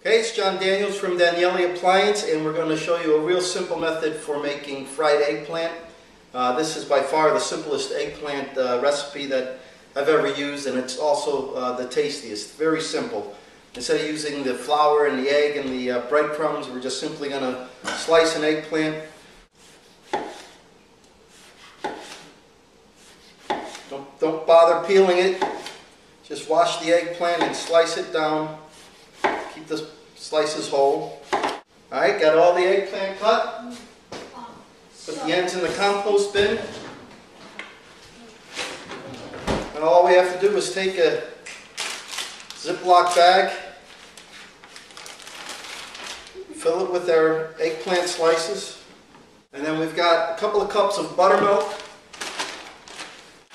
Hey, it's John Daniels from Daniele Appliance, and we're going to show you a real simple method for making fried eggplant. This is by far the simplest eggplant recipe that I've ever used, and it's also the tastiest. Very simple. Instead of using the flour and the egg and the breadcrumbs, we're just simply going to slice an eggplant. Don't bother peeling it. Just wash the eggplant and slice it down. Keep the slices whole. Alright, got all the eggplant cut. Put the ends in the compost bin. And all we have to do is take a Ziploc bag, fill it with our eggplant slices, and then we've got a couple of cups of buttermilk.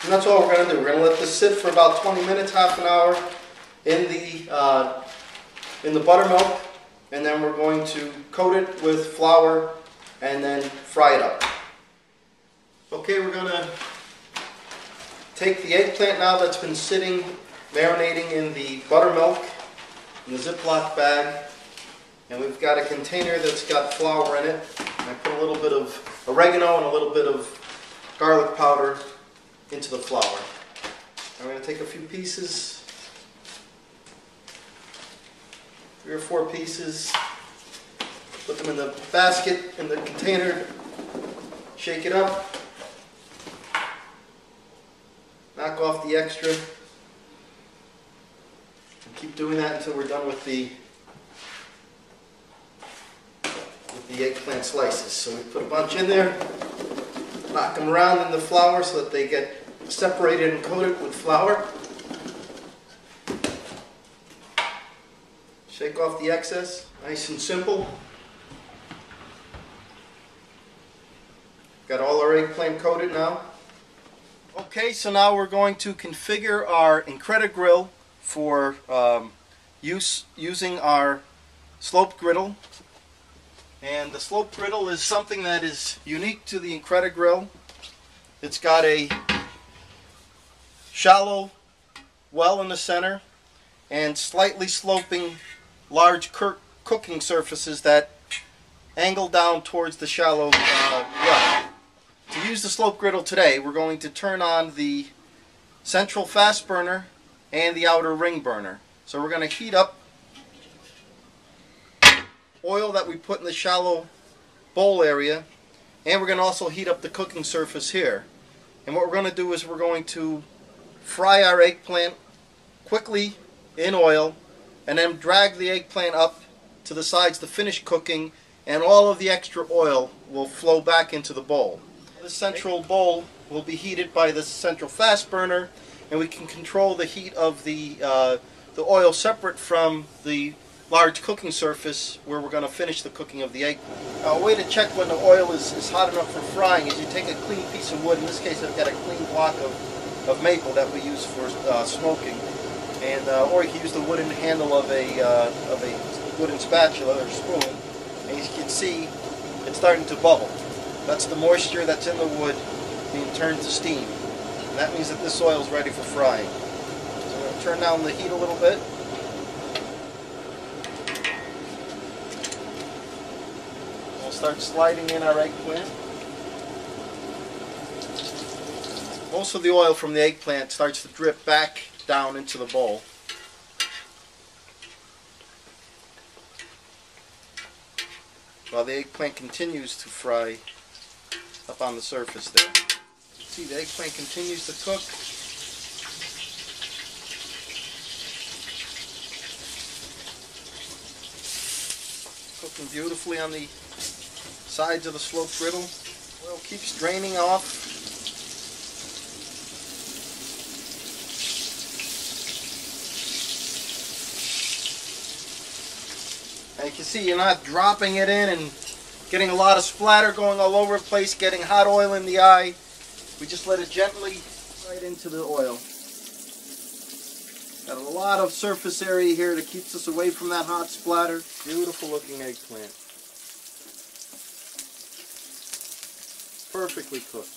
And that's all we're going to do. We're going to let this sit for about 20 minutes, half an hour in the buttermilk, and then we're going to coat it with flour and then fry it up. Okay, we're going to take the eggplant now that's been sitting, marinating in the buttermilk, in the Ziploc bag, and we've got a container that's got flour in it. And I put a little bit of oregano and a little bit of garlic powder into the flour. I'm going to take a few pieces, 3 or 4 pieces, put them in the basket, in the container, shake it up, knock off the extra, and keep doing that until we're done with the eggplant slices. So we put a bunch in there, knock them around in the flour so that they get separated and coated with flour. Shake off the excess. Nice and simple. Got all our eggplant coated now. Okay, so now we're going to configure our IncrediGrill for using our sloped griddle. And the sloped griddle is something that is unique to the IncrediGrill. It's got a shallow well in the center and slightly sloping large cooking surfaces that angle down towards the shallow well. To use the sloped griddle today, we're going to turn on the central fast burner and the outer ring burner. So we're going to heat up oil that we put in the shallow bowl area, and we're going to also heat up the cooking surface here. And what we're going to do is we're going to fry our eggplant quickly in oil, and then drag the eggplant up to the sides to finish cooking, and all of the extra oil will flow back into the bowl. The central bowl will be heated by the central fast burner, and we can control the heat of the oil separate from the large cooking surface where we're going to finish the cooking of the eggplant. A way to check when the oil is hot enough for frying is you take a clean piece of wood. In this case, I've got a clean block of maple that we use for smoking, and or you can use the wooden handle of a wooden spatula or spoon, and as you can see, it's starting to bubble. That's the moisture that's in the wood being turned to steam, and that means that this oil is ready for frying. So I'm going to turn down the heat a little bit. We'll start sliding in our eggplant. Most of the oil from the eggplant starts to drip back down into the bowl. While the eggplant continues to fry up on the surface there. See, the eggplant continues to cook. Cooking beautifully on the sides of the sloped griddle. Oil keeps draining off. And you can see you're not dropping it in and getting a lot of splatter going all over the place, getting hot oil in the eye. We just let it gently right into the oil. Got a lot of surface area here that keeps us away from that hot splatter. Beautiful looking eggplant. Perfectly cooked.